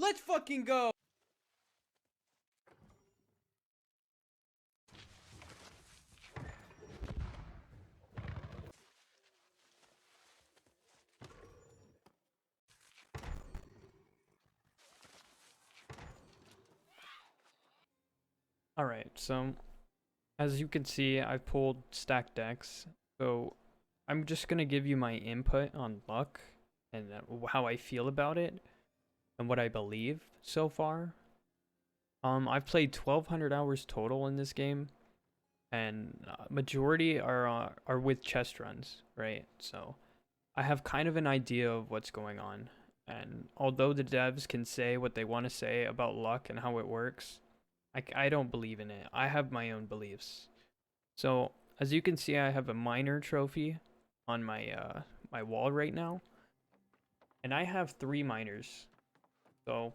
Let's fucking go! Alright, so as you can see, I've pulled stacked decks. So I'm just gonna give you my input on luck and how I feel about it and what I believe so far. I've played 1,200 hours total in this game, and majority are with chest runs, right? So I have kind of an idea of what's going on. And although the devs can say what they want to say about luck and how it works, I don't believe in it. I have my own beliefs. So as you can see, I have a minor trophy on my wall right now, and I have 3 minors. So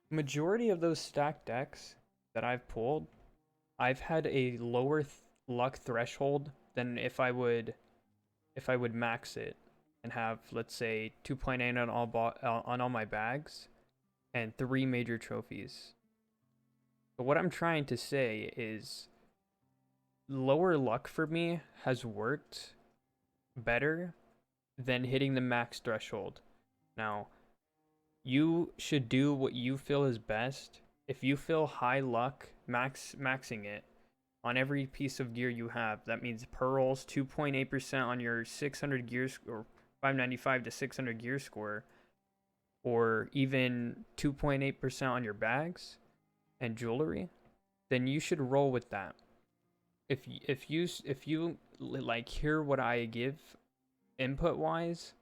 majority of those stacked decks that I've pulled, I've had a lower luck threshold than if I would max it and have, let's say, 2.8 on all my bags and 3 major trophies. But what I'm trying to say is lower luck for me has worked better than hitting the max threshold. Now, you should do what you feel is best. If you feel high luck, maxing it on every piece of gear you have. That means pearls, 2.8% on your 600 gear or 595 to 600 gear score, or even 2.8% on your bags and jewelry, then you should roll with that. If you like hear what I give input wise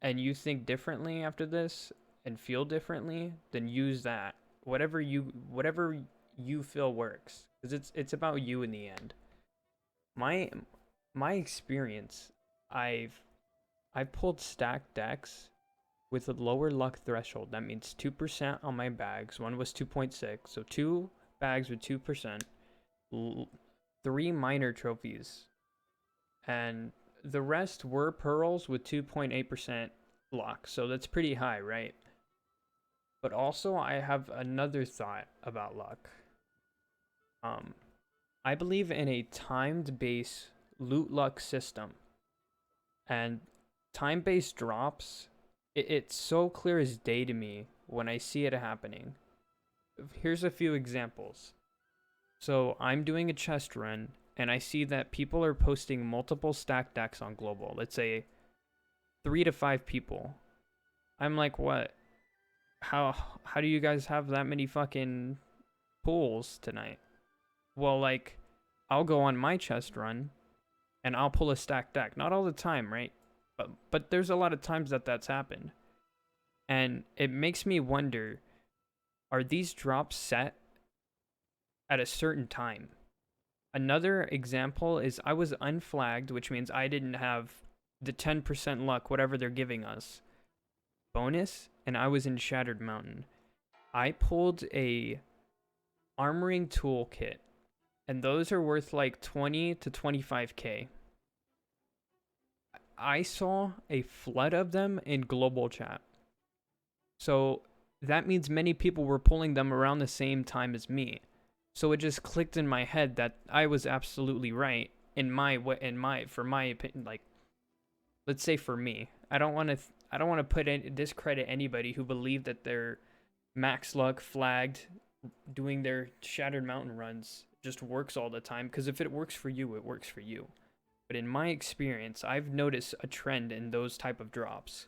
and you think differently after this and feel differently, then use that. Whatever you feel works, because it's about you in the end. My my experience, I've pulled stacked decks with a lower luck threshold. That means 2% on my bags. One was 2.6, so 2 bags with 2%, 3 minor trophies, and the rest were pearls with 2.8% luck. So that's pretty high, right? But also, I have another thought about luck. Um, I believe in a timed base loot luck system, and time based drops. It's so clear as day to me when I see it happening. Here's a few examples. So I'm doing a chest run, and I see that people are posting multiple stack decks on global. Let's say 3 to 5 people. I'm like, what? How do you guys have that many fucking pulls tonight? Well, like, I'll go on my chest run and I'll pull a stacked deck. Not all the time, right? But there's a lot of times that's happened. And it makes me wonder, are these drops set at a certain time? Another example is I was unflagged, which means I didn't have the 10% luck, whatever they're giving us, bonus, and I was in Shattered Mountain. I pulled a armoring toolkit, and those are worth like 20 to 25k. I saw a flood of them in global chat. So that means many people were pulling them around the same time as me. So it just clicked in my head that I was absolutely right for my opinion. Like, let's say for me, I don't want to discredit anybody who believed that their max luck flagged doing their Shattered Mountain runs just works all the time, because if it works for you, it works for you. But in my experience, I've noticed a trend in those type of drops.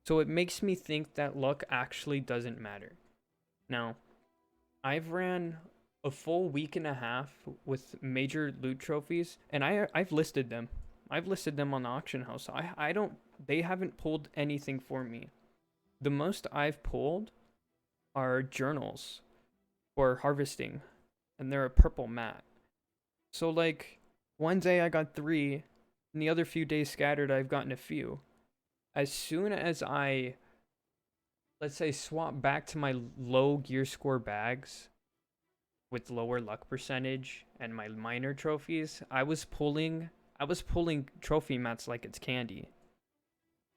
So it makes me think that luck actually doesn't matter. Now, I've ran a full week and a half with major loot trophies, and I've listed them. I've listed them on the auction house. I don't they haven't pulled anything for me. The most I've pulled are journals for harvesting, and they're a purple mat. So like one day I got 3, and the other few days scattered I've gotten a few. As soon as I, let's say, swap back to my low gear score bags with lower luck percentage and my minor trophies, I was pulling trophy mats like it's candy.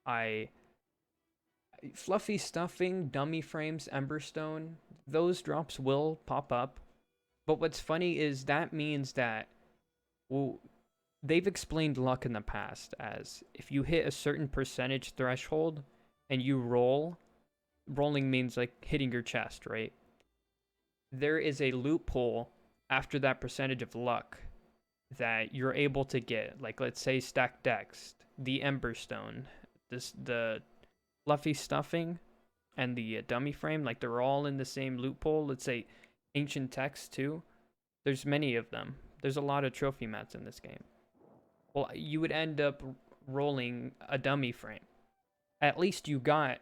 I Fluffy stuffing, dummy frames, emberstone, those drops will pop up. But what's funny is that means that, well, they've explained luck in the past as if you hit a certain percentage threshold and you roll, rolling means like hitting your chest, right? There is a loophole after that percentage of luck that you're able to get. Like, let's say stacked decks, the emberstone, the fluffy stuffing, and the dummy frame, like they're all in the same loophole. Let's say ancient text too. There's many of them. There's a lot of trophy mats in this game. Well, you would end up rolling a dummy frame. At least you got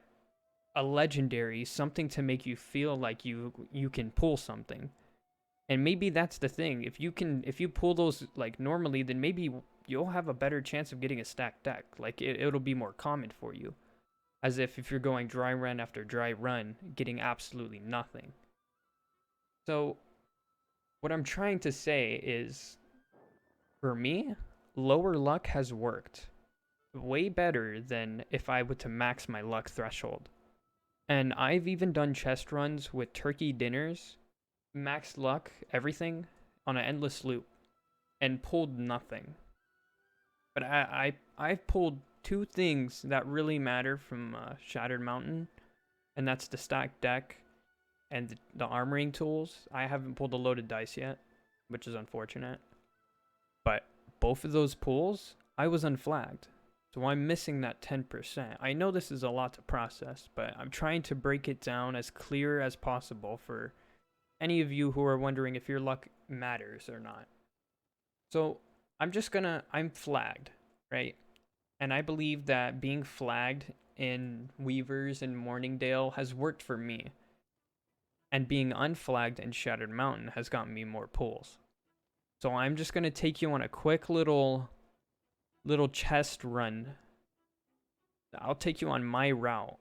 a legendary, something to make you feel like you can pull something. And maybe that's the thing. If you pull those like normally, then maybe you'll have a better chance of getting a stacked deck. Like it'll be more common for you. As if you're going dry run after dry run, getting absolutely nothing. So what I'm trying to say is, for me, lower luck has worked way better than if I were to max my luck threshold. And I've even done chest runs with turkey dinners, max luck, everything, on an endless loop, and pulled nothing. But I've pulled two things that really matter from Shattered Mountain, and that's the stacked deck and the armoring tools. I haven't pulled a loaded dice yet, which is unfortunate. But both of those pulls, I was unflagged. So I'm missing that 10%. I know this is a lot to process, but I'm trying to break it down as clear as possible for any of you who are wondering if your luck matters or not. So I'm flagged, right? And I believe that being flagged in Weavers and Mourning Dale has worked for me. And being unflagged in Shattered Mountain has gotten me more pulls. So I'm just going to take you on a quick little chest run. I'll take you on my route.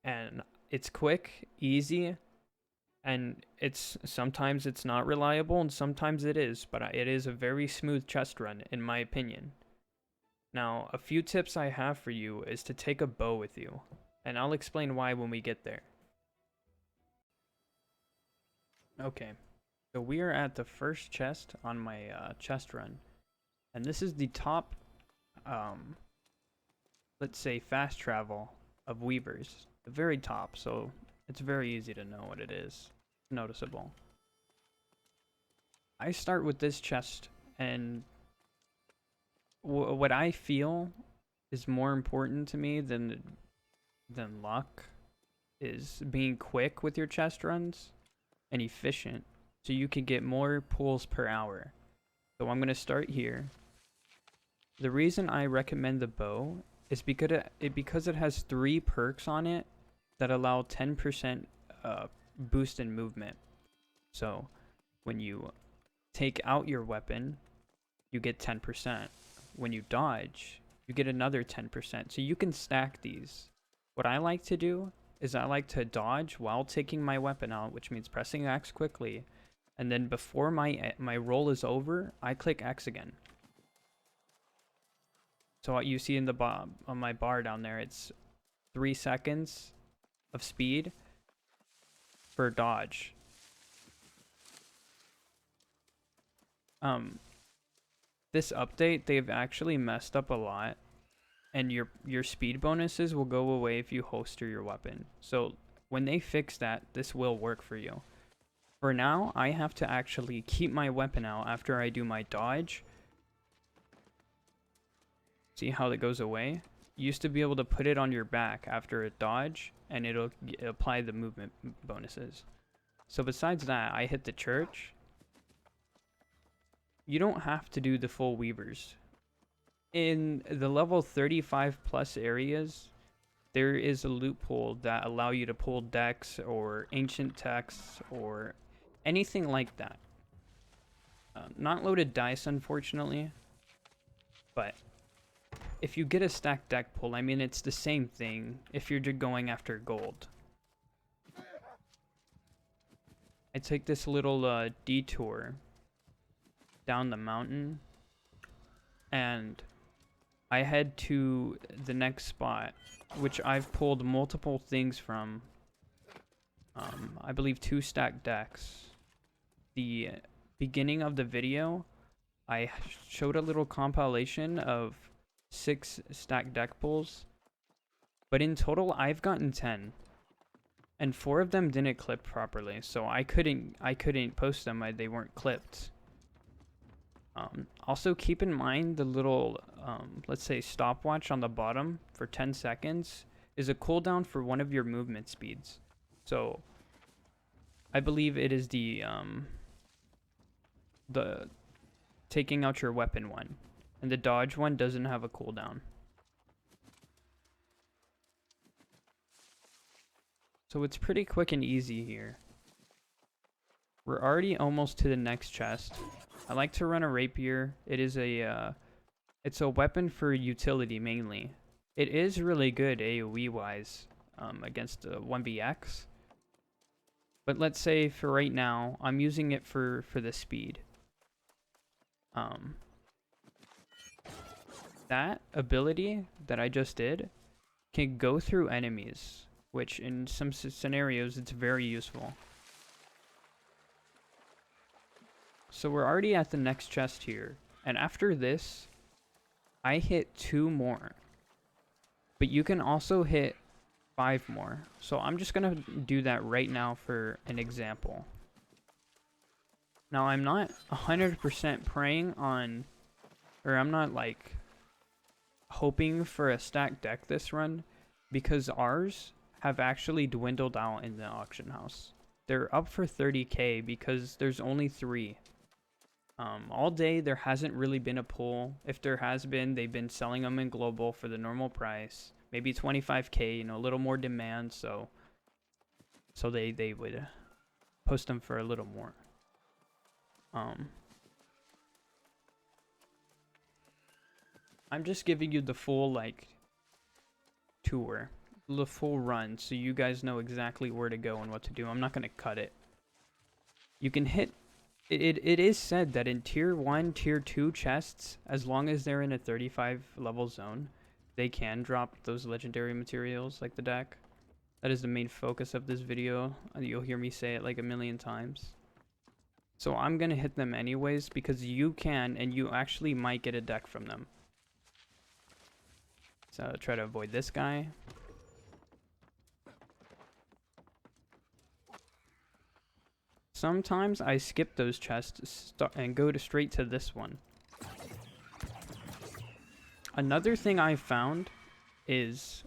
And it's quick, easy, and sometimes it's not reliable and sometimes it is, but it is a very smooth chest run in my opinion. Now, a few tips I have for you is to take a bow with you, and I'll explain why when we get there. Okay, so we are at the first chest on my chest run, and this is the top, let's say, fast travel of Weavers, the very top, so it's very easy to know what it is. Noticeable. I start with this chest, and what I feel is more important to me than luck is being quick with your chest runs and efficient, so you can get more pulls per hour. So I'm gonna start here. The reason I recommend the bow is because it has 3 perks on it that allow 10% boost in movement. So when you take out your weapon, you get 10%. When you dodge, you get another 10%. So you can stack these. What I like to do is I like to dodge while taking my weapon out, which means pressing X quickly, and then before my roll is over, I click X again. So what you see in the on my bar down there, it's 3 seconds of speed for dodge. This update, they've actually messed up a lot, and your speed bonuses will go away if you holster your weapon. So when they fix that, this will work for you. For now, I have to actually keep my weapon out after I do my dodge. See how that goes away? You used to be able to put it on your back after a dodge, and it'll apply the movement bonuses. So besides that, I hit the church. You don't have to do the full Weavers. In the level 35 plus areas, there is a loophole that allow you to pull decks or ancient texts or anything like that. Not loaded dice, unfortunately, but if you get a stacked deck pull, I mean, it's the same thing if you're just going after gold. I take this little detour down the mountain, and I head to the next spot, which I've pulled multiple things from. I believe 2 stacked decks. The beginning of the video, I showed a little compilation of 6 stacked deck pulls, but in total I've gotten 10, and 4 of them didn't clip properly, so I couldn't post them. They weren't clipped. Also keep in mind the little let's say stopwatch on the bottom for 10 seconds is a cooldown for one of your movement speeds. So I believe it is the taking out your weapon one, and the dodge one doesn't have a cooldown. So it's pretty quick and easy here. We're already almost to the next chest. I like to run a rapier. It is it's a weapon for utility mainly. It is really good AoE wise against 1vx. But let's say for right now, I'm using it for the speed. That ability that I just did can go through enemies, which in some scenarios it's very useful. So we're already at the next chest here, and after this, I hit 2 more. But you can also hit 5 more. So I'm just gonna do that right now for an example. Now I'm not 100% praying on, or I'm not like hoping for a stacked deck this run, because ours have actually dwindled out in the auction house. They're up for 30k because there's only 3. All day there hasn't really been a pull. If there has been, they've been selling them in global for the normal price, maybe 25k, you know, a little more demand, so they would post them for a little more. I'm just giving you the full like tour, the full run, so you guys know exactly where to go and what to do. I'm not gonna cut it. You can hit. It is said that in tier 1, tier 2 chests, as long as they're in a 35 level zone, they can drop those legendary materials like the deck. That is the main focus of this video. You'll hear me say it like a million times. So I'm gonna hit them anyways because you can, and you actually might get a deck from them. So try to avoid this guy. Sometimes I skip those chests and go straight to this one. Another thing I found is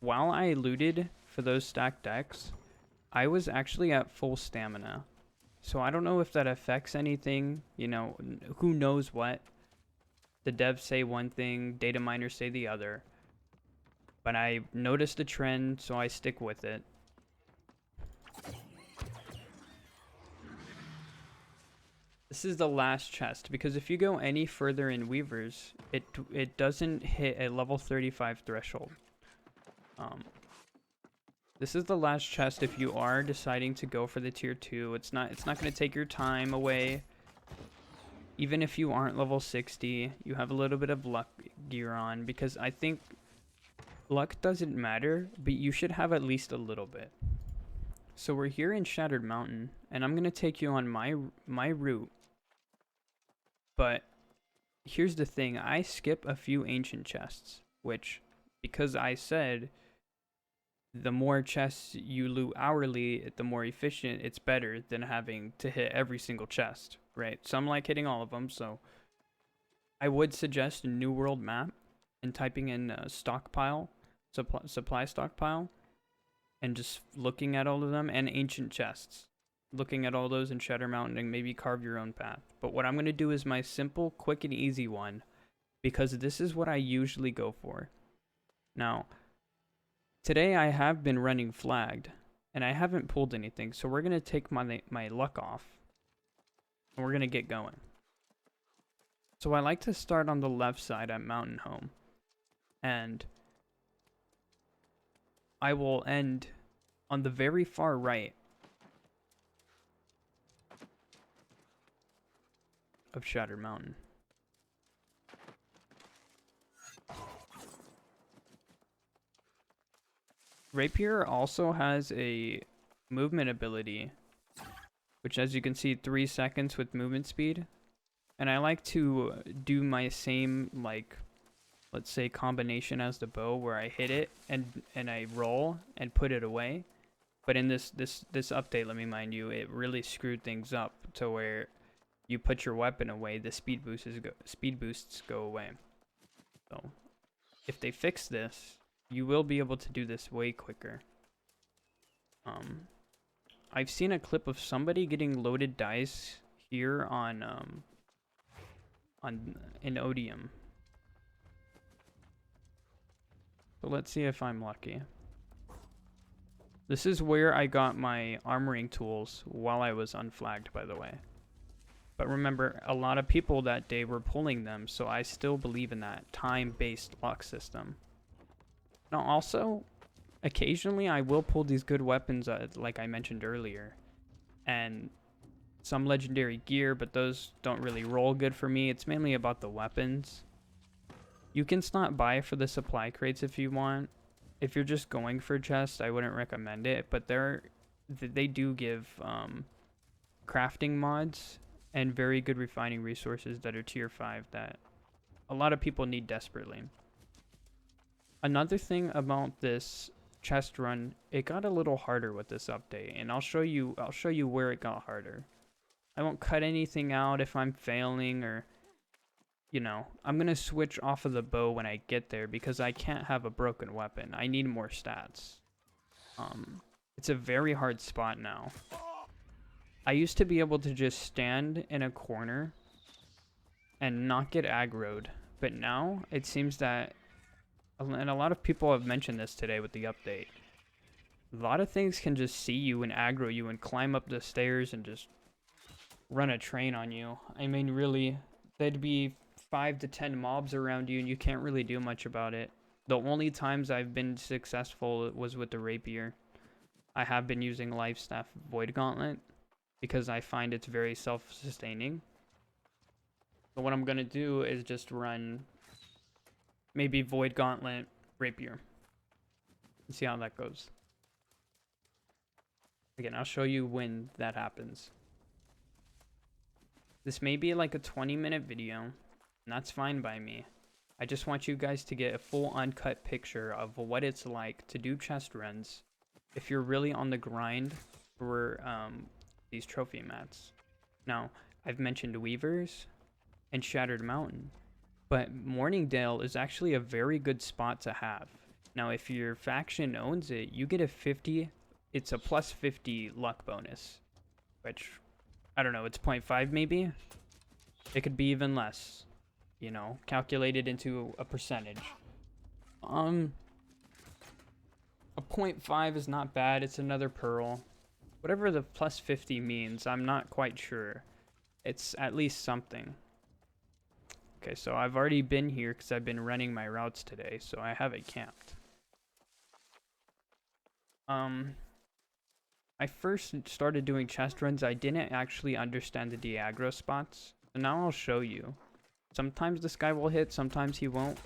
while I looted for those stacked decks, I was actually at full stamina. So I don't know if that affects anything, you know, who knows what. The devs say one thing, data miners say the other. But I noticed a trend, so I stick with it. This is the last chest, because if you go any further in Weavers, it doesn't hit a level 35 threshold. This is the last chest if you are deciding to go for the tier 2. It's not going to take your time away. Even if you aren't level 60, you have a little bit of luck gear on, because I think luck doesn't matter, but you should have at least a little bit. So we're here in Shattered Mountain, and I'm going to take you on my route. But here's the thing, I skip a few ancient chests, which, because I said the more chests you loot hourly, the more efficient it's better than having to hit every single chest, right? Some like hitting all of them, so I would suggest a New World map and typing in stockpile, supply stockpile, and just looking at all of them, and ancient chests. Looking at all those in Shatter Mountain and maybe carve your own path. But what I'm going to do is my simple, quick, and easy one, because this is what I usually go for. Now, today I have been running flagged, and I haven't pulled anything, so we're going to take my luck off, and we're going to get going. So I like to start on the left side at Mountain Home, and I will end on the very far right of Shattered Mountain. Rapier also has a movement ability, which as you can see, 3 seconds with movement speed. And I like to do my same, like, let's say combination as the bow, where I hit it and I roll and put it away. But in this update, let me mind you, it really screwed things up to where you put your weapon away, the speed boosts go away. So if they fix this, you will be able to do this way quicker. I've seen a clip of somebody getting loaded dice here on in Odium. So let's see if I'm lucky. This is where I got my armoring tools while I was unflagged, by the way. But remember, a lot of people that day were pulling them, so I still believe in that time-based luck system. Now also, occasionally I will pull these good weapons, like I mentioned earlier, and some legendary gear, but those don't really roll good for me. It's mainly about the weapons. You can stop by for the supply crates if you want. If you're just going for chests, I wouldn't recommend it, but they do give crafting mods and very good refining resources that are tier 5 that a lot of people need desperately. Another thing about this chest run, it got a little harder with this update, and I'll show you where it got harder. I won't cut anything out if I'm failing, or you know, I'm gonna switch off of the bow when I get there because I can't have a broken weapon. I need more stats. It's a very hard spot now. I used to be able to just stand in a corner and not get aggroed, but now it seems that, and a lot of people have mentioned this today with the update, a lot of things can just see you and aggro you and climb up the stairs and just run a train on you. I mean, really, there'd be 5 to 10 mobs around you and you can't really do much about it. The only times I've been successful was with the rapier. I have been using Lifestaff Void Gauntlet because I find it's very self-sustaining. So what I'm gonna do is just run maybe Void Gauntlet Rapier and see how that goes. Again, I'll show you when that happens. This may be like a 20-minute video, and that's fine by me. I just want you guys to get a full uncut picture of what it's like to do chest runs if you're really on the grind for these trophy mats. Now, I've mentioned Weavers and Shattered Mountain, but Mourning Dale is actually a very good spot to have. Now, if your faction owns it, you get it's a plus 50 luck bonus, which, I don't know, it's 0.5 maybe? It could be even less, you know, calculated into a percentage. A 0.5 is not bad, it's another pearl. Whatever the plus 50 means, I'm not quite sure. It's at least something. Okay, so I've already been here because I've been running my routes today, so I have it camped. I first started doing chest runs, I didn't actually understand the de-aggro spots. So now I'll show you. Sometimes this guy will hit, sometimes he won't.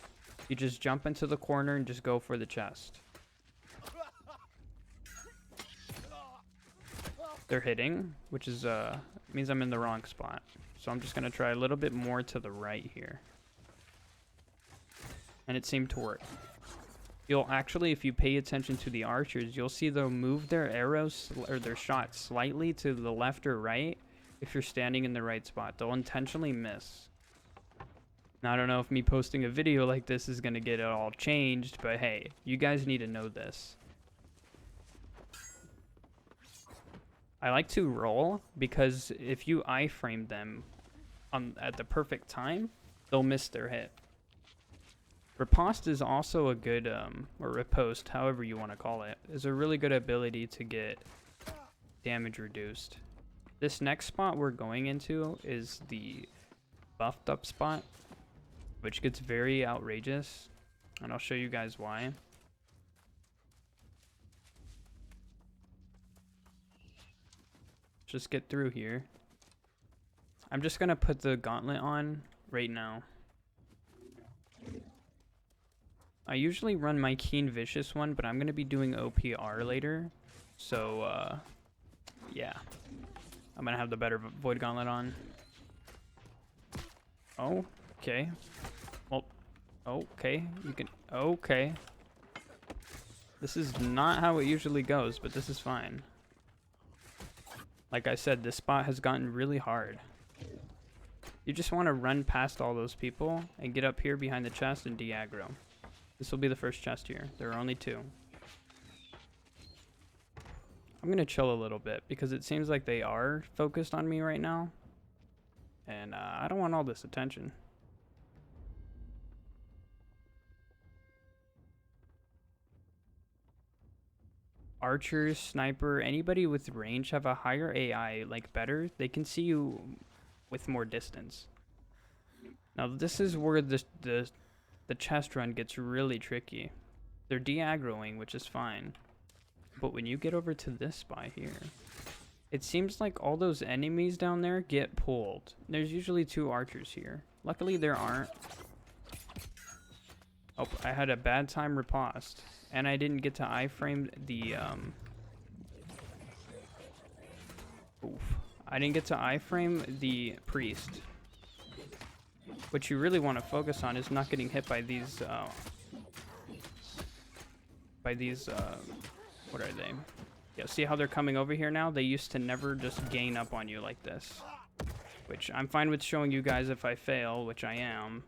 You just jump into the corner and just go for the chest. They're hitting, which is means I'm in the wrong spot. So I'm just gonna try a little bit more to the right here. And it seemed to work. You'll actually, if you pay attention to the archers, you'll see they'll move their arrows or their shots slightly to the left or right if you're standing in the right spot. They'll intentionally miss. Now, I don't know if me posting a video like this is gonna get it all changed, but hey, you guys need to know this. I like to roll because if you iframe them at the perfect time, they'll miss their hit. Riposte is also a good, or riposte, however you want to call it, is a really good ability to get damage reduced. This next spot we're going into is the buffed up spot, which gets very outrageous, and I'll show you guys why. Just get through here. I'm just gonna put the gauntlet on right now. I usually run my Keen Vicious one, but I'm going to be doing OPR later. So, yeah. I'm going to have the better Void Gauntlet on. Oh, okay. Well, okay. You can... Okay. This is not how it usually goes, but this is fine. Like I said, this spot has gotten really hard. You just want to run past all those people and get up here behind the chest and de-aggro. This will be the first chest here. There are only 2. I'm going to chill a little bit because it seems like they are focused on me right now. And I don't want all this attention. Archers, sniper, anybody with range have a higher AI, like better. They can see you with more distance. Now this is where the chest run gets really tricky. They're de-aggroing, which is fine. But when you get over to this spot here, it seems like all those enemies down there get pulled. There's usually 2 archers here. Luckily there aren't. Oh, I had a bad time riposte. And I didn't get to iframe the, Oof. I didn't get to iframe the priest. What you really want to focus on is not getting hit by these, what are they? Yeah, see how they're coming over here now? They used to never just gain up on you like this. Which I'm fine with showing you guys if I fail, which I am.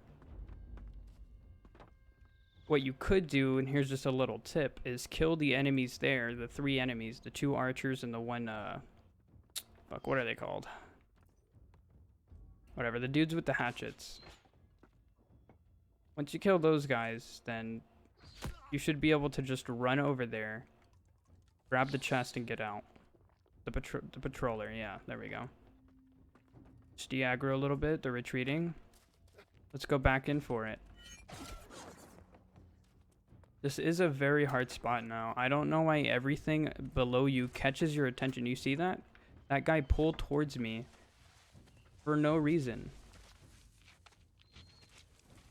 What you could do, and here's just a little tip, is kill the enemies there, the 3 enemies, the 2 archers and the 1, fuck, what are they called? Whatever, the dudes with the hatchets. Once you kill those guys, then you should be able to just run over there, grab the chest, and get out. The patroller, yeah, there we go. Just de-aggro a little bit, they're retreating. Let's go back in for it. This is a very hard spot now. I don't know why everything below you catches your attention. You see that? That guy pulled towards me for no reason.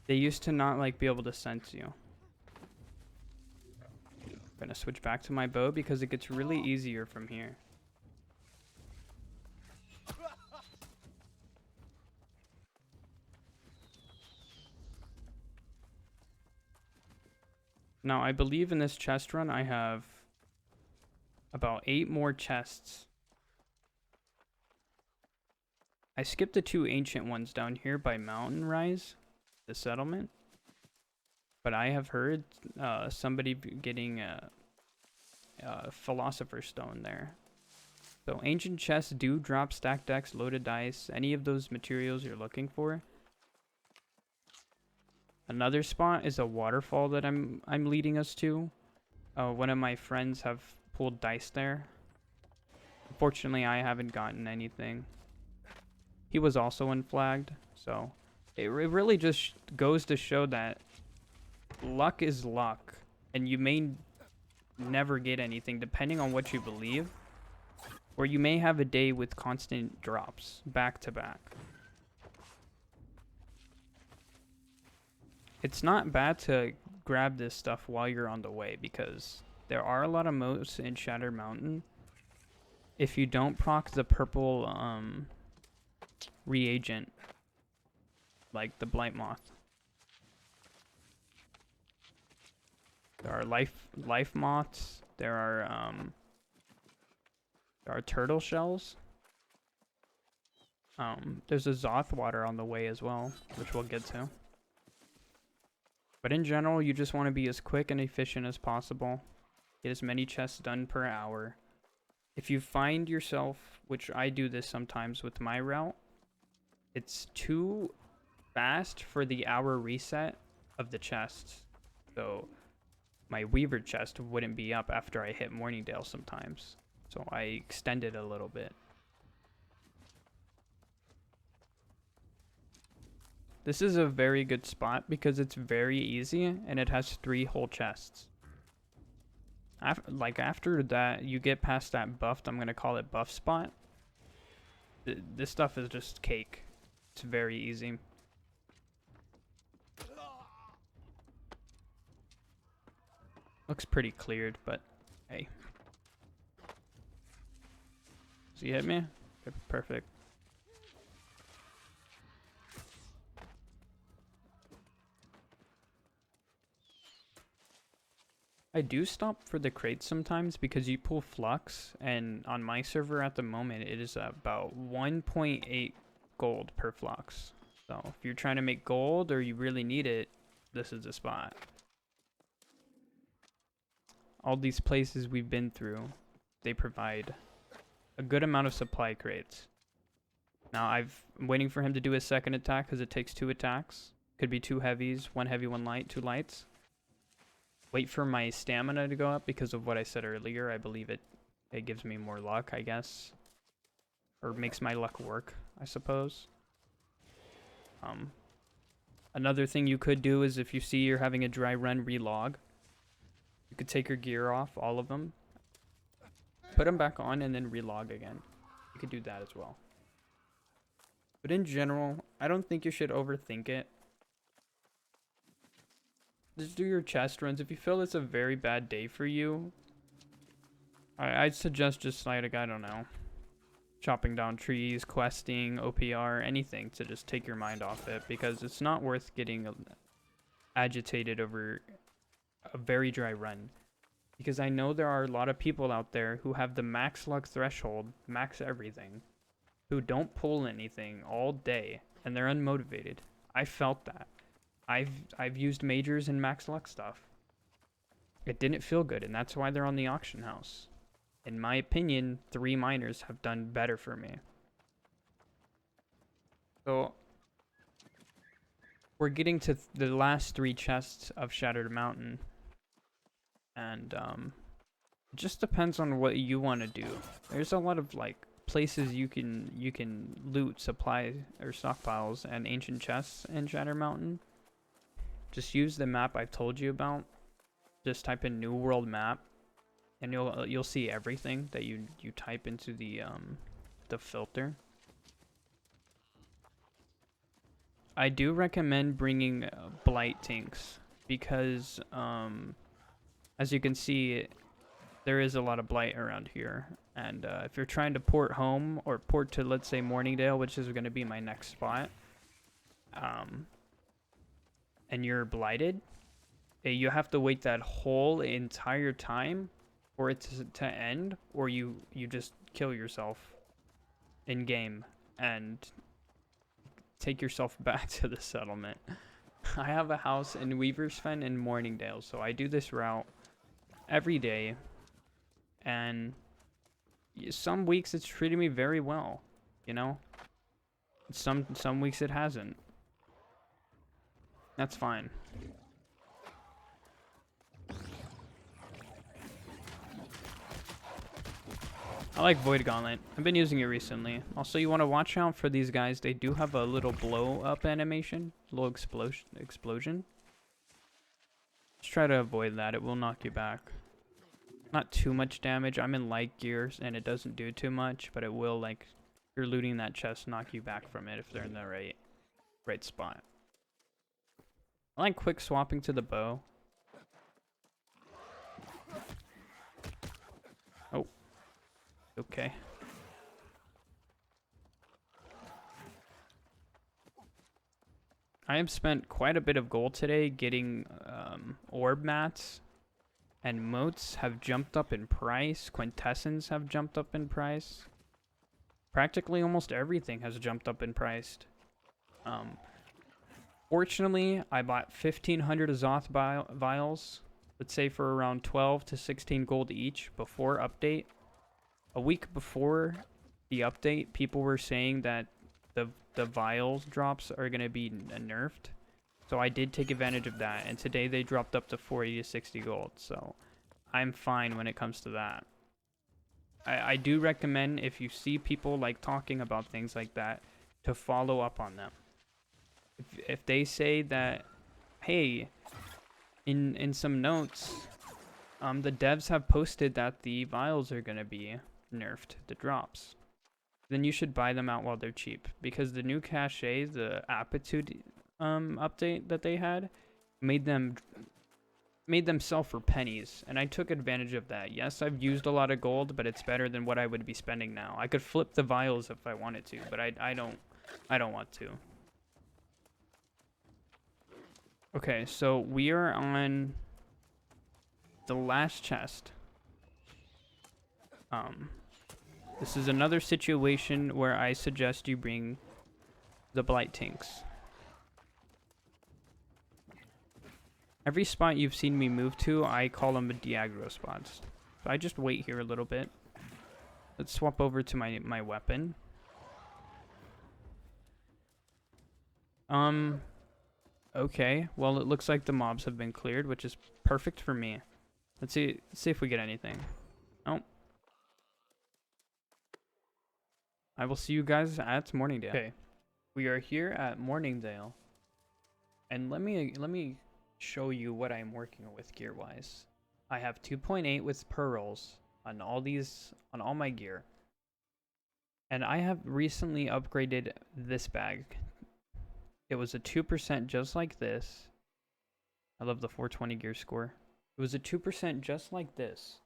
They used to not like be able to sense you. I'm gonna switch back to my bow because it gets really easier from here. Now, I believe in this chest run, I have about 8 more chests. I skipped the 2 ancient ones down here by Mountain Rise, the settlement. But I have heard somebody getting a Philosopher's Stone there. So ancient chests do drop stacked decks, loaded dice, any of those materials you're looking for. Another spot is a waterfall that I'm leading us to. One of my friends have pulled dice there. Unfortunately, I haven't gotten anything. He was also unflagged, so it really just goes to show that luck is luck, and you may never get anything depending on what you believe, or you may have a day with constant drops back to back. It's not bad to grab this stuff while you're on the way because there are a lot of moats in Shattered Mountain. If you don't proc the purple reagent, like the Blight Moth. There are life moths. There are turtle shells. There's a Zoth water on the way as well, which we'll get to. But in general, you just want to be as quick and efficient as possible. Get as many chests done per hour. If you find yourself, which I do this sometimes with my route, it's too fast for the hour reset of the chests. So my Weaver chest wouldn't be up after I hit Mourning Dale sometimes. So I extend it a little bit. This is a very good spot because it's very easy and it has 3 whole chests. After that, you get past that buffed, I'm going to call it buff spot. This stuff is just cake. It's very easy. Looks pretty cleared, but hey. Does he hit me? Okay, perfect. I do stop for the crates sometimes because you pull flux, and on my server at the moment it is about 1.8 gold per flux. So if you're trying to make gold or you really need it, this is the spot. All these places we've been through, they provide a good amount of supply crates. Now I'm waiting for him to do his second attack because it takes 2 attacks. Could be 2 heavies, 1 heavy, 1 light, 2 lights. Wait for my stamina to go up because of what I said earlier. I believe it gives me more luck, I guess. Or makes my luck work, I suppose. Another thing you could do is if you see you're having a dry run, relog. You could take your gear off, all of them. Put them back on and then relog again. You could do that as well. But in general, I don't think you should overthink it. Just do your chest runs. If you feel it's a very bad day for you, I'd suggest just like, I don't know, chopping down trees, questing, OPR, anything to just take your mind off it, because it's not worth getting agitated over a very dry run. Because I know there are a lot of people out there who have the max luck threshold, max everything, who don't pull anything all day, and they're unmotivated. I felt that. I've used majors and max luck stuff. It didn't feel good, and that's why they're on the auction house. In my opinion, 3 miners have done better for me. So we're getting to the last 3 chests of Shattered Mountain, and it just depends on what you want to do. There's a lot of like places you can loot supply or stockpiles and ancient chests in Shattered Mountain. Just use the map I've told you about. Just type in New World Map, and you'll see everything that you type into the filter. I do recommend bringing blight tanks because as you can see, there is a lot of blight around here, and if you're trying to port home or port to, let's say, Mourning Dale, which is going to be my next spot, and you're blighted, you have to wait that whole entire time for it to end, or you just kill yourself in game and take yourself back to the settlement. I have a house in Weaver's Fen in Mourning Dale, so I do this route every day, and some weeks it's treated me very well, you know. Some weeks it hasn't. That's fine. I like Void Gauntlet. I've been using it recently. Also, you want to watch out for these guys. They do have a little blow up animation, little explosion. Just try to avoid that. It will knock you back. Not too much damage. I'm in light gears and it doesn't do too much, but it will, like, if you're looting that chest, knock you back from it if they're in the right spot. I like quick swapping to the bow. Oh. Okay. I have spent quite a bit of gold today getting orb mats, and motes have jumped up in price. Quintessence have jumped up in price. Practically almost everything has jumped up in price. Fortunately, I bought 1,500 Azoth vials, let's say for around 12 to 16 gold each before update. A week before the update, people were saying that the vials drops are going to be nerfed. So I did take advantage of that, and today they dropped up to 40 to 60 gold. So I'm fine when it comes to that. I do recommend, if you see people like talking about things like that, to follow up on them. If they say that, hey, in some notes, the devs have posted that the vials are going to be nerfed, the drops, then you should buy them out while they're cheap, because the new cache, the aptitude update that they had, made them made them sell for pennies, and I took advantage of that. Yes, I've used a lot of gold, but it's better than what I would be spending now. I could flip the vials if I wanted to, but I don't want to. Okay, so we are on the last chest. This is another situation where I suggest you bring the blight tinks. Every spot you've seen me move to, I call them Diagro spots. So I just wait here a little bit. Let's swap over to my weapon. Okay. Well, it looks like the mobs have been cleared, which is perfect for me. Let's see if we get anything. Oh. I will see you guys at Mourning Dale. Okay. We are here at Mourning Dale. And let me show you what I'm working with gear-wise. I have 2.8 with pearls on all my gear. And I have recently upgraded this bag. It was a 2% just like this. I love the 420 gear score. It was a 2% just like this.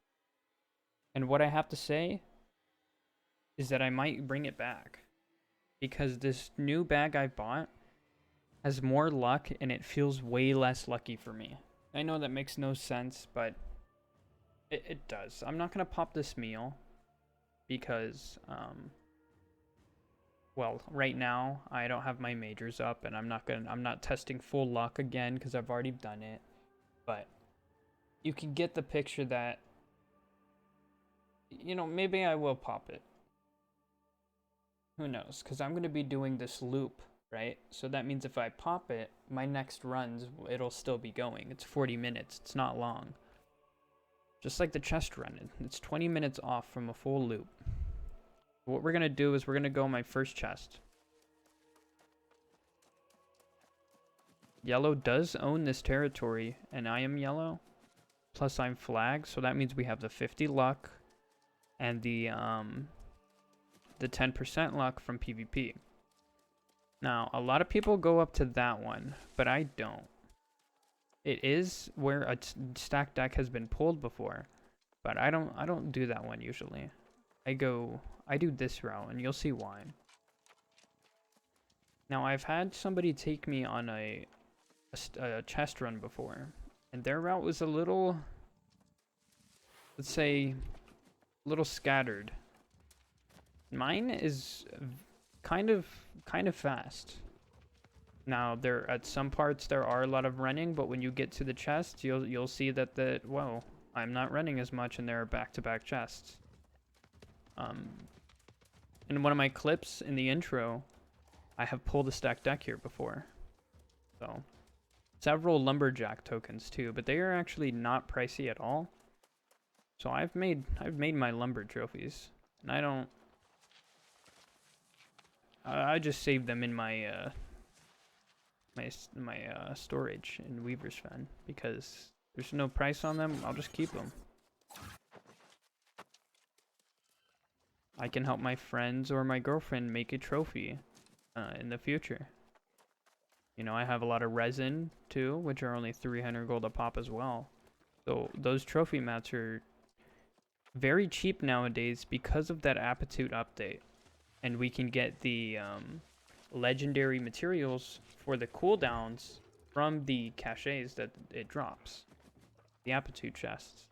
And what I have to say is that I might bring it back. Because this new bag I bought has more luck and it feels way less lucky for me. I know that makes no sense, but it does. I'm not going to pop this meal because, well, right now I don't have my majors up and I'm not testing full luck again because I've already done it. But you can get the picture that, you know, maybe I will pop it. Who knows? Because I'm going to be doing this loop, right? So that means if I pop it, my next runs, it'll still be going. It's 40 minutes. It's not long. Just like the chest run. It's 20 minutes off from a full loop. What we're going to do is we're going to go my first chest. Yellow does own this territory, and I am yellow. Plus I'm flag, so that means we have the 50 luck and the 10% luck from PvP. Now, a lot of people go up to that one, but I don't. It is where a stack deck has been pulled before, but I don't do that one usually. I do this route, and you'll see why. Now, I've had somebody take me on a chest run before, and their route was a little, let's say, a little scattered. Mine is kind of fast. Now, at some parts there are a lot of running, but when you get to the chest, you'll see that whoa, I'm not running as much, and there are back-to-back chests. In one of my clips in the intro, I have pulled a stack deck here before. So, several lumberjack tokens too, but they are actually not pricey at all. So I've made my lumber trophies, and I just saved them in my storage in Weaver's Fen because there's no price on them. I'll just keep them. I can help my friends or my girlfriend make a trophy in the future. You know, I have a lot of resin too, which are only 300 gold a pop as well. So those trophy mats are very cheap nowadays because of that Aptitude update. And we can get the legendary materials for the cooldowns from the caches that it drops. The Aptitude chests.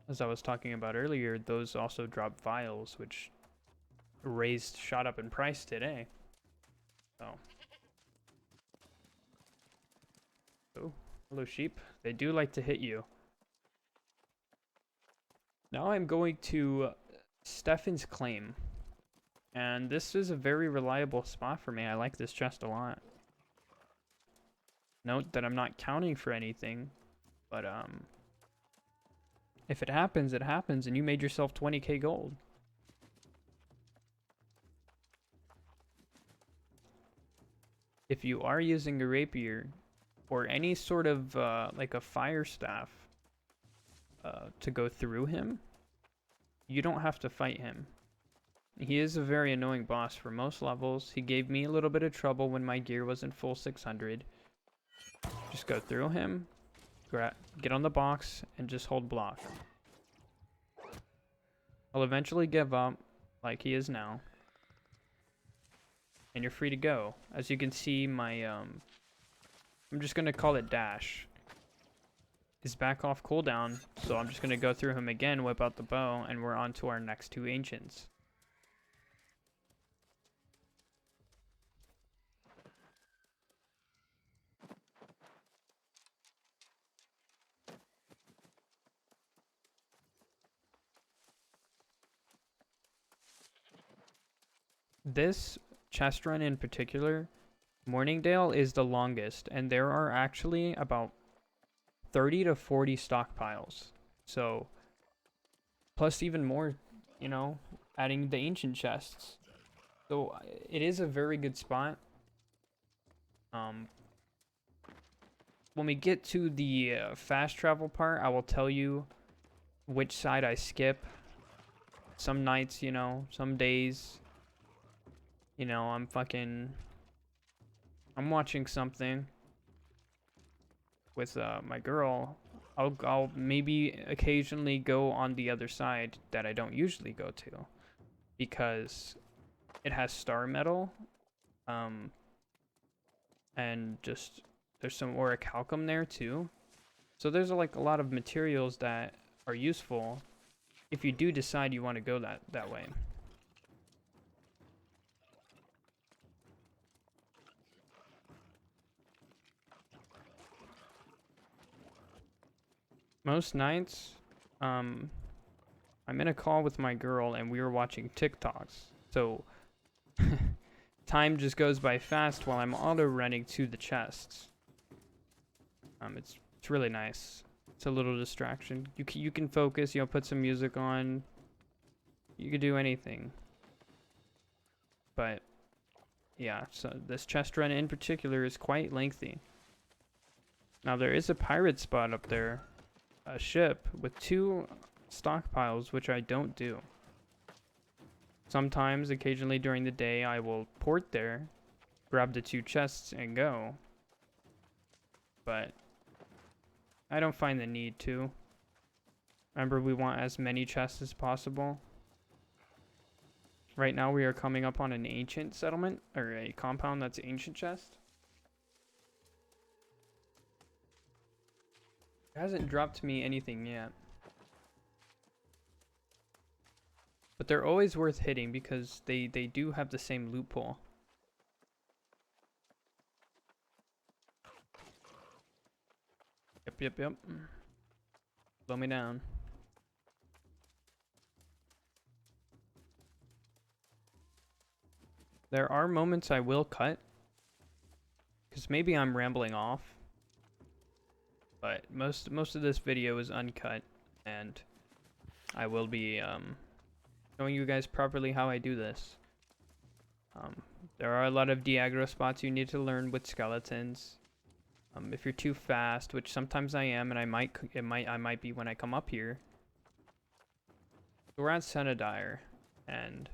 As I was talking about earlier, those also drop vials, which shot up in price today. So. Oh, hello sheep. They do like to hit you. Now I'm going to Stefan's Claim. And this is a very reliable spot for me. I like this chest a lot. Note that I'm not counting for anything, but if it happens, it happens, and you made yourself 20k gold. If you are using a rapier or any sort of like a fire staff to go through him, you don't have to fight him. He is a very annoying boss for most levels. He gave me a little bit of trouble when my gear wasn't full 600. Just go through him, get on the box, and just hold block. I'll eventually give up, like he is now. And you're free to go. As you can see, my, I'm just gonna call it dash. Is back off cooldown, so I'm just gonna go through him again, whip out the bow, and we're on to our next two ancients. This chest run in particular, Mourning Dale is the longest, and there are actually about 30 to 40 stockpiles. So, plus even more, you know, adding the ancient chests. So, it is a very good spot. When we get to the fast travel part, I will tell you which side I skip. Some nights, you know, some days, you know, I'm watching something with my girl. I'll maybe occasionally go on the other side that I don't usually go to, because it has star metal, and just there's some orichalcum there too. So there's like a lot of materials that are useful if you do decide you want to go that way. Most nights, I'm in a call with my girl and we were watching TikToks. So time just goes by fast while I'm auto running to the chests. It's really nice. It's a little distraction. You can focus, you know, put some music on. You could do anything. But yeah, so this chest run in particular is quite lengthy. Now there is a pirate spot up there, a ship with 2 stockpiles, which I don't do. Sometimes, occasionally during the day, I will port there, grab the 2 chests, and go. But I don't find the need to. Remember, we want as many chests as possible. Right now, we are coming up on an ancient settlement, or a compound that's ancient chest. It hasn't dropped me anything yet. But they're always worth hitting because they do have the same loot pool. Yep. Slow me down. There are moments I will cut, because maybe I'm rambling off. But most of this video is uncut, and I will be showing you guys properly how I do this. There are a lot of de-aggro spots you need to learn with skeletons. If you're too fast, which sometimes I am, and I might be when I come up here. So we're at Senadire, and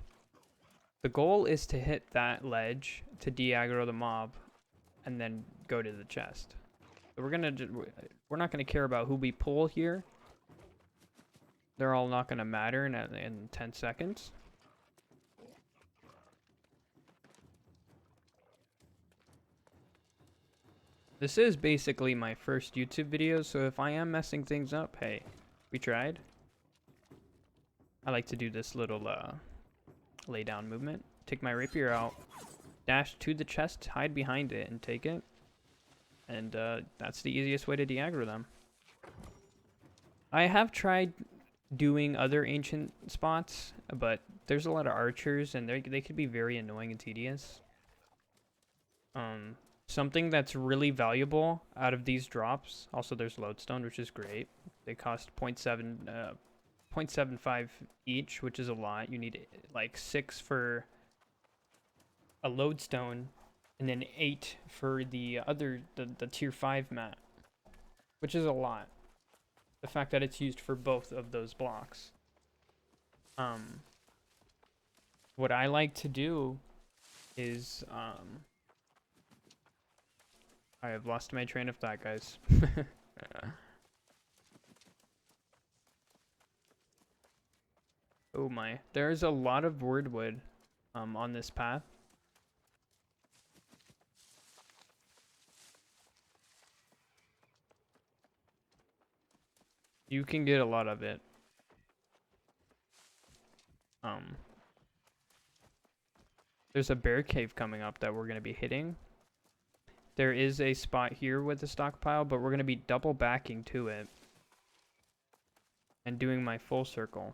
the goal is to hit that ledge to de-aggro the mob, and then go to the chest. So we're not gonna care about who we pull here. They're all not gonna matter in 10 seconds. This is basically my first YouTube video, so if I am messing things up, hey, we tried. I like to do this little lay down movement. Take my rapier out, dash to the chest, hide behind it, and take it. And that's the easiest way to de-aggro them. I have tried doing other ancient spots, but there's a lot of archers, and they could be very annoying and tedious. Something that's really valuable out of these drops, also there's lodestone, which is great. They cost 0.75 each, which is a lot. You need like 6 for a lodestone, and then 8 for the tier 5 mat, which is a lot. The fact that it's used for both of those blocks. what I like to do is I have lost my train of thought, guys. Oh my. There's a lot of wordwood on this path. You can get a lot of it. There's a bear cave coming up that we're going to be hitting. There is a spot here with the stockpile, but we're going to be double backing to it and doing my full circle.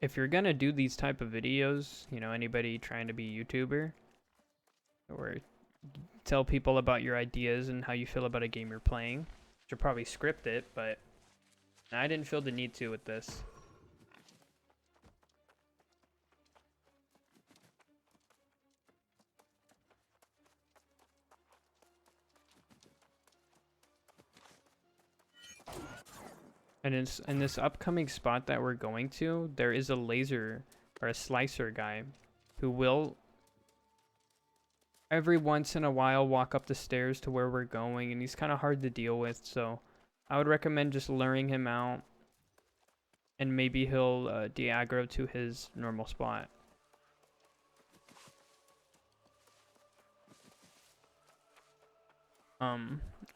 If you're going to do these type of videos, you know, anybody trying to be a YouTuber or tell people about your ideas and how you feel about a game you're playing, you should probably script it, but I didn't feel the need to with this. And in this upcoming spot that we're going to, there is a laser or a slicer guy who will every once in a while walk up the stairs to where we're going, and he's kind of hard to deal with, so I would recommend just luring him out, and maybe he'll de-aggro to his normal spot.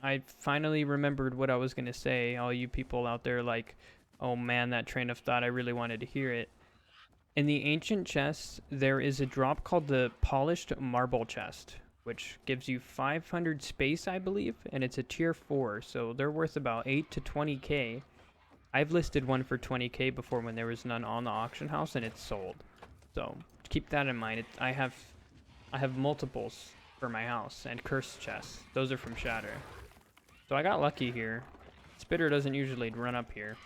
I finally remembered what I was gonna say. All you people out there like, oh man, that train of thought, I really wanted to hear it. In the ancient chests, there is a drop called the polished marble chest, which gives you 500 space, I believe, and it's a tier 4, so they're worth about 8 to 20k. I've listed one for 20k before when there was none on the auction house, and it's sold. So keep that in mind. I have multiples for my house, and cursed chests. Those are from Shatter. So I got lucky here. Spitter doesn't usually run up here.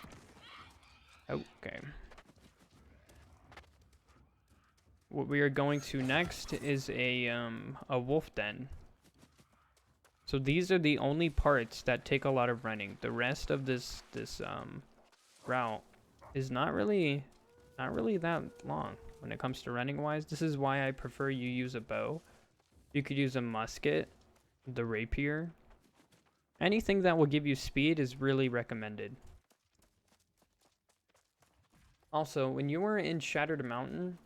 Okay. What we are going to next is a wolf den. So these are the only parts that take a lot of running. The rest of this route is not really that long when it comes to running wise. This is why I prefer you use a bow. You could use a musket, the rapier. Anything that will give you speed is really recommended. Also, when you are in Shattered Mountain,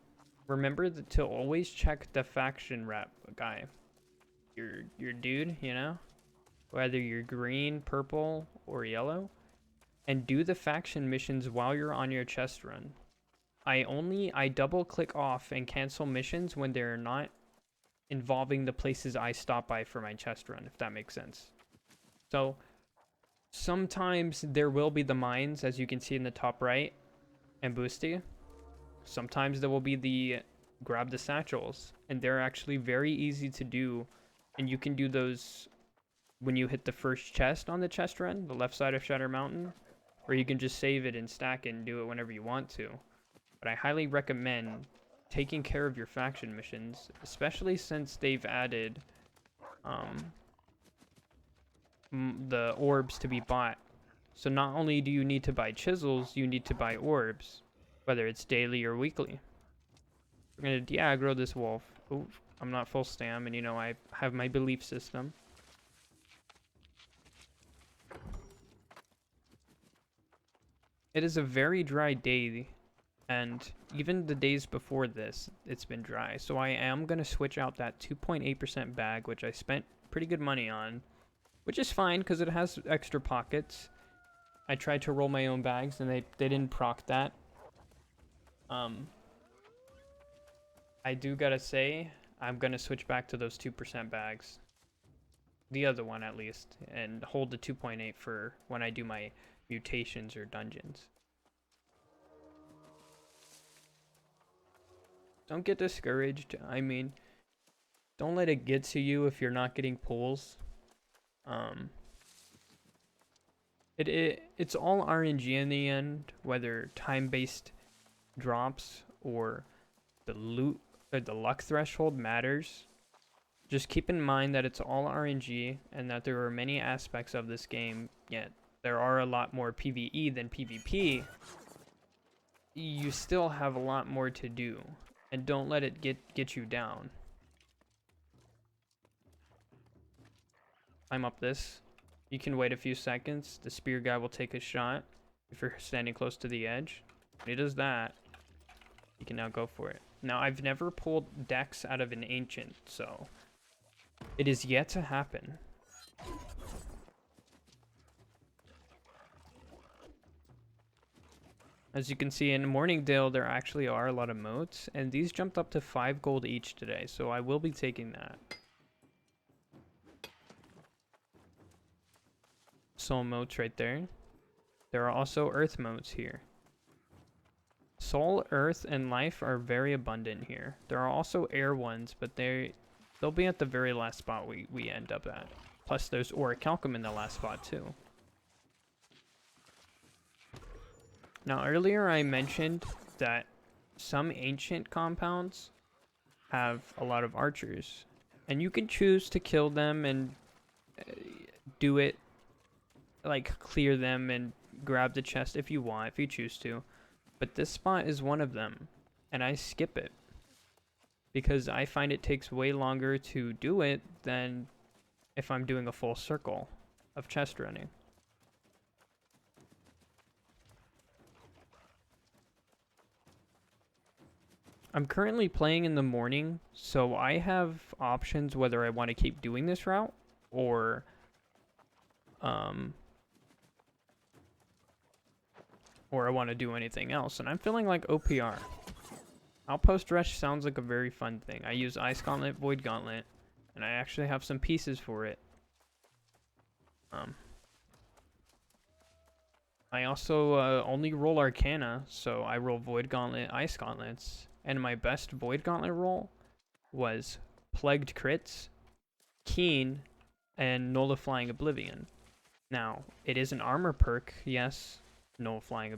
remember to always check the faction rep guy. Your dude, you know? Whether you're green, purple, or yellow. And do the faction missions while you're on your chest run. I double click off and cancel missions when they're not involving the places I stop by for my chest run, if that makes sense. So sometimes there will be the mines, as you can see in the top right, and boosty. Sometimes there will be the grab the satchels, and they're actually very easy to do, and you can do those when you hit the first chest on the chest run, the left side of Shatter Mountain, or you can just save it and stack it and do it whenever you want to. But I highly recommend taking care of your faction missions, especially since they've added the orbs to be bought. So not only do you need to buy chisels, you need to buy orbs, whether it's daily or weekly. We're going to de-aggro this wolf. Ooh, I'm not full stam, and you know I have my belief system. It is a very dry day, and even the days before this, it's been dry. So I am going to switch out that 2.8% bag, which I spent pretty good money on, which is fine because it has extra pockets. I tried to roll my own bags, and they didn't proc that. I do gotta say, I'm gonna switch back to those 2% bags. The other one, at least. And hold the 2.8 for when I do my mutations or dungeons. Don't get discouraged. I mean, don't let it get to you if you're not getting pulls. It's all RNG in the end, whether time-based drops or the loot or the luck threshold matters. Just keep in mind that it's all RNG and that there are many aspects of this game, yet there are a lot more PvE than PvP. You still have a lot more to do, and don't let it get you down. Climb up this. You can wait a few seconds. The spear guy will take a shot if you're standing close to the edge. When he does that, you can now go for it. Now, I've never pulled Dex out of an ancient, so it is yet to happen. As you can see in Mourning Dale, there actually are a lot of moats, and these jumped up to 5 gold each today, so I will be taking that. Soul moats right there. There are also earth moats here. Soul, earth, and life are very abundant here. There are also air ones, but they'll be at the very last spot we end up at. Plus there's orichalcum in the last spot too. Now earlier I mentioned that some ancient compounds have a lot of archers, and you can choose to kill them and do it, like clear them and grab the chest if you want, if you choose to. But this spot is one of them, and I skip it because I find it takes way longer to do it than if I'm doing a full circle of chest running. I'm currently playing in the morning, so I have options whether I want to keep doing this route or I want to do anything else, and I'm feeling like OPR. Outpost Rush sounds like a very fun thing. I use Ice Gauntlet, Void Gauntlet, and I actually have some pieces for it. I also only roll Arcana, so I roll Void Gauntlet, Ice Gauntlets, and my best Void Gauntlet roll was Plagued Crits, Keen, and Nullifying Oblivion. Now, it is an armor perk, yes. Nullifying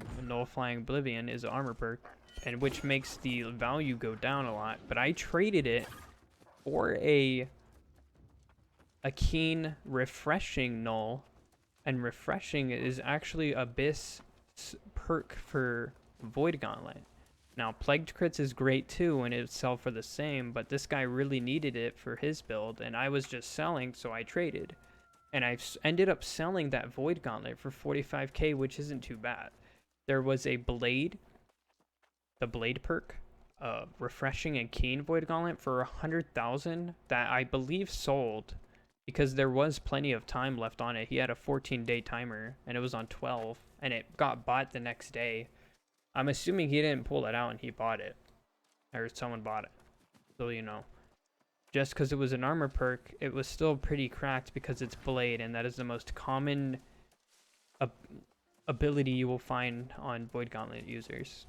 Oblivion is an armor perk, and which makes the value go down a lot. But I traded it for a Keen Refreshing Null, and Refreshing is actually Abyss perk for Void Gauntlet. Now, Plagued Crits is great too, and it'd sell for the same, but this guy really needed it for his build, and I was just selling, so I traded. And I ended up selling that Void Gauntlet for 45k, which isn't too bad. There was a Blade, the Blade perk, Refreshing and Keen Void Gauntlet for 100,000 that I believe sold because there was plenty of time left on it. He had a 14-day timer, and it was on 12, and it got bought the next day. I'm assuming he didn't pull it out and he bought it, or someone bought it, so you know. Just because it was an armor perk, it was still pretty cracked because it's Blade, and that is the most common ability you will find on Void Gauntlet users.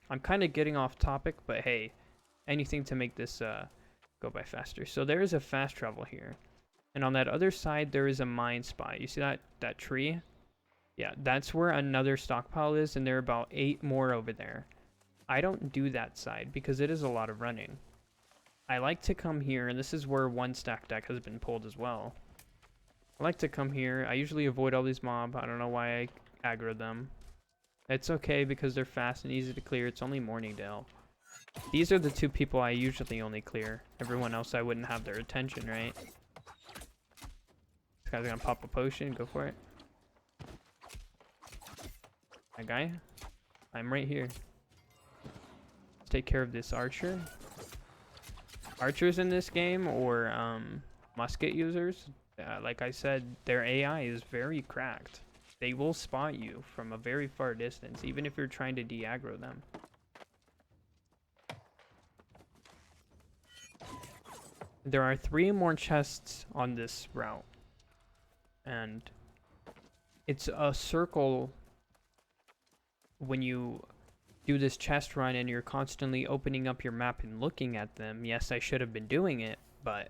I'm kind of getting off topic, but hey, anything to make this go by faster. So there is a fast travel here, and on that other side there is a mine spot. You see that tree? Yeah, that's where another stockpile is, and there are about 8 more over there. I don't do that side because it is a lot of running. I like to come here, and this is where one stack deck has been pulled as well. I like to come here. I usually avoid all these mobs. I don't know why I aggro them. It's okay because they're fast and easy to clear. It's only Mourning Dale. These are the 2 people I usually only clear. Everyone else I wouldn't have their attention, right? This guy's gonna pop a potion. Go for it. That guy? I'm right here. Let's take care of this archer. Archers in this game, or musket users, like I said, their AI is very cracked. They will spot you from a very far distance, even if you're trying to de-aggro them. There are 3 more chests on this route, and it's a circle when you do this chest run and you're constantly opening up your map and looking at them. Yes, I should have been doing it, but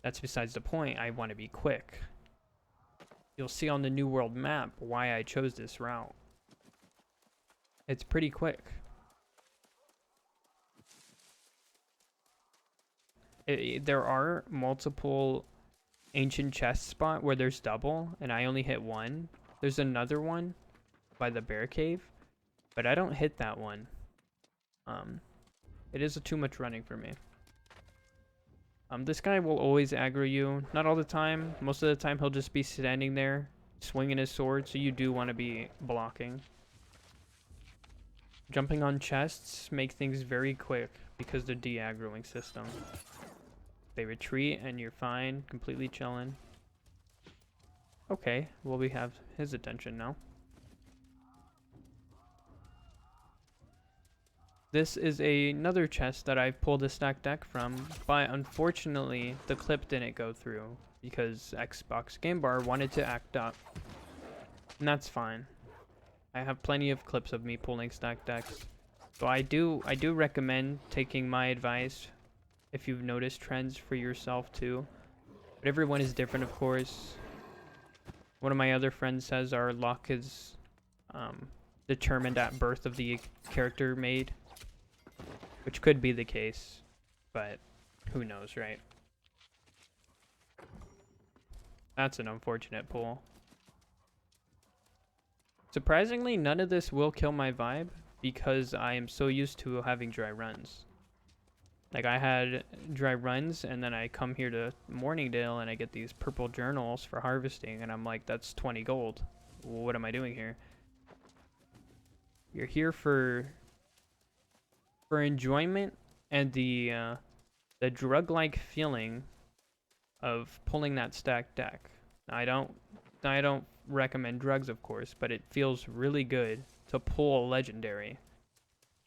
that's besides the point. I want to be quick. You'll see on the New World map why I chose this route. It's pretty quick. There are multiple ancient chest spot where there's double, and I only hit one. There's another one by the bear cave, but I don't hit that one. It is too much running for me. This guy will always aggro you. Not all the time. Most of the time he'll just be standing there, swinging his sword, so you do want to be blocking. Jumping on chests make things very quick because they're de-aggroing system. They retreat and you're fine, completely chilling. Okay, well we have his attention now. This is another chest that I've pulled a stack deck from, but unfortunately the clip didn't go through because Xbox Game Bar wanted to act up. And that's fine. I have plenty of clips of me pulling stack decks. So I do recommend taking my advice if you've noticed trends for yourself too. But everyone is different, of course. One of my other friends says our luck is determined at birth of the character made, which could be the case, but who knows, right? That's an unfortunate pull. Surprisingly, none of this will kill my vibe because I am so used to having dry runs. Like, I had dry runs, and then I come here to Mourning Dale, and I get these purple journals for harvesting, and I'm like, that's 20 gold. What am I doing here? You're here for enjoyment and the drug-like feeling of pulling that stacked deck. I don't recommend drugs, of course, but it feels really good to pull a legendary.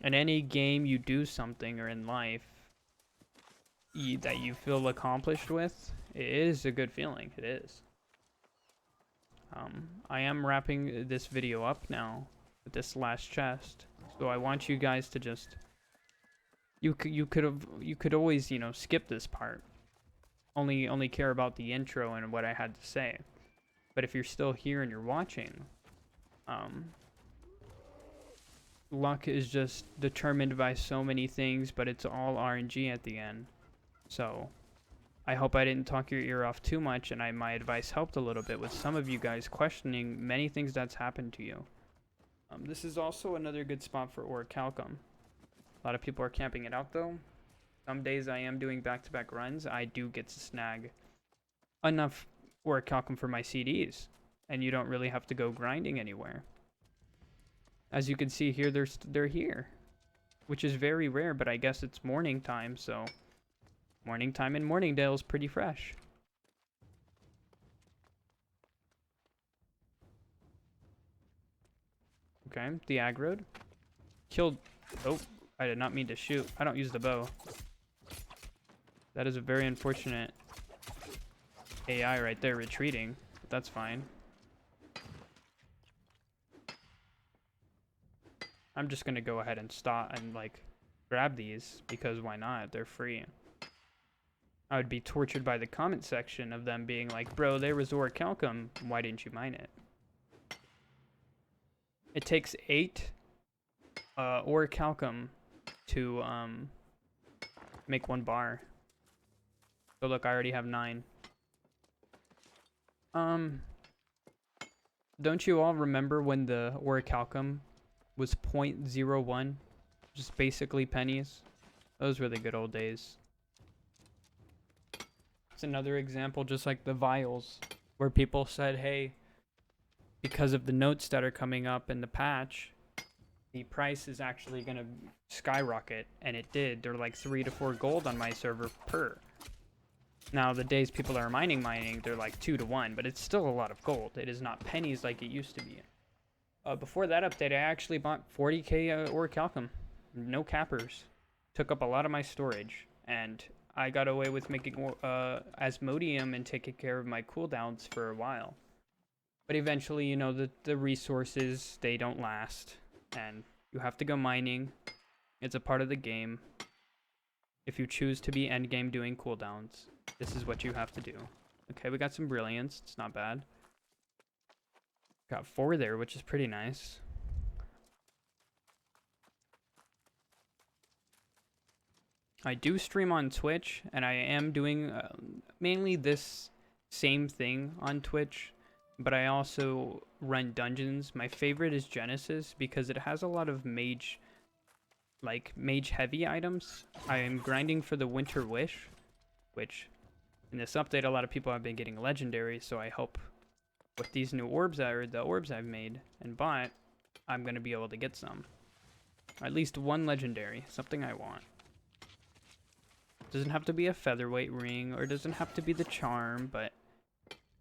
In any game you do something or in life that you feel accomplished with, it is a good feeling. It is. I am wrapping this video up now with this last chest, so I want you guys to just you could always, you know, skip this part. Only care about the intro and what I had to say. But if you're still here and you're watching, luck is just determined by so many things, but it's all RNG at the end. So I hope I didn't talk your ear off too much, and my advice helped a little bit with some of you guys questioning many things that's happened to you. This is also another good spot for orichalcum. A lot of people are camping it out though. Some days I am doing back-to-back runs. I do get to snag enough orichalcum for my CDs, and you don't really have to go grinding anywhere. As you can see here, they're here, which is very rare, but I guess it's morning time, so morning time in Mourning Dale is pretty fresh. Okay, the aggroed. Killed. Oh, I did not mean to shoot. I don't use the bow. That is a very unfortunate AI right there retreating, but that's fine. I'm just gonna go ahead and stop and like grab these because why not? They're free. I would be tortured by the comment section of them being like, bro, there was orichalcum. Why didn't you mine it? It takes 8 orichalcum to make 1 bar. So look, I already have 9. Don't you all remember when the orichalcum was 0.01? Just basically pennies? Those were the good old days. It's another example, just like the vials, where people said, hey, because of the notes that are coming up in the patch, the price is actually going to skyrocket, and it did. They're like 3 to 4 gold on my server per. Now, the days people are mining, they're like 2 to 1, but it's still a lot of gold. It is not pennies like it used to be. Before that update, I actually bought 40k orichalcum. No cappers. Took up a lot of my storage, and I got away with making asmodium and taking care of my cooldowns for a while. But eventually, you know, the resources, they don't last, and you have to go mining. It's a part of the game. If you choose to be endgame doing cooldowns, this is what you have to do. Okay, we got some brilliance. It's not bad. Got 4 there, which is pretty nice. I do stream on Twitch, and I am doing mainly this same thing on Twitch, but I also run dungeons. My favorite is Genesis because it has a lot of mage heavy items. I am grinding for the Winter Wish, which in this update a lot of people have been getting legendary, so I hope with these new orbs the orbs I've made and bought, I'm going to be able to get some. At least one legendary, something I want. Doesn't have to be a featherweight ring, or doesn't have to be the charm, but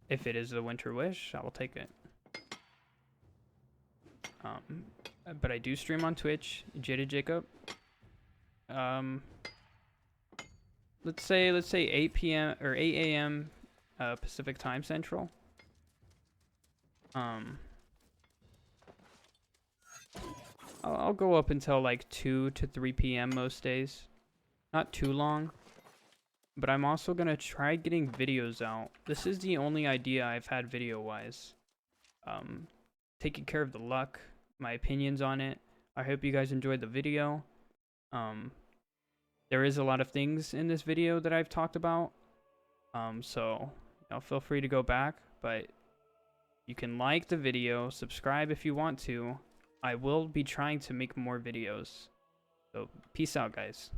if it is the Winter Wish, I will take it. But I do stream on Twitch, Jada Jacob. Let's say 8 p.m. or 8 a.m. Pacific Time Central. I'll go up until like 2 to 3 p.m. most days. Not too long. But I'm also going to try getting videos out. This is the only idea I've had video-wise. Taking care of the luck, my opinions on it. I hope you guys enjoyed the video. There is a lot of things in this video that I've talked about. So feel free to go back. But you can like the video, subscribe if you want to. I will be trying to make more videos. So peace out, guys.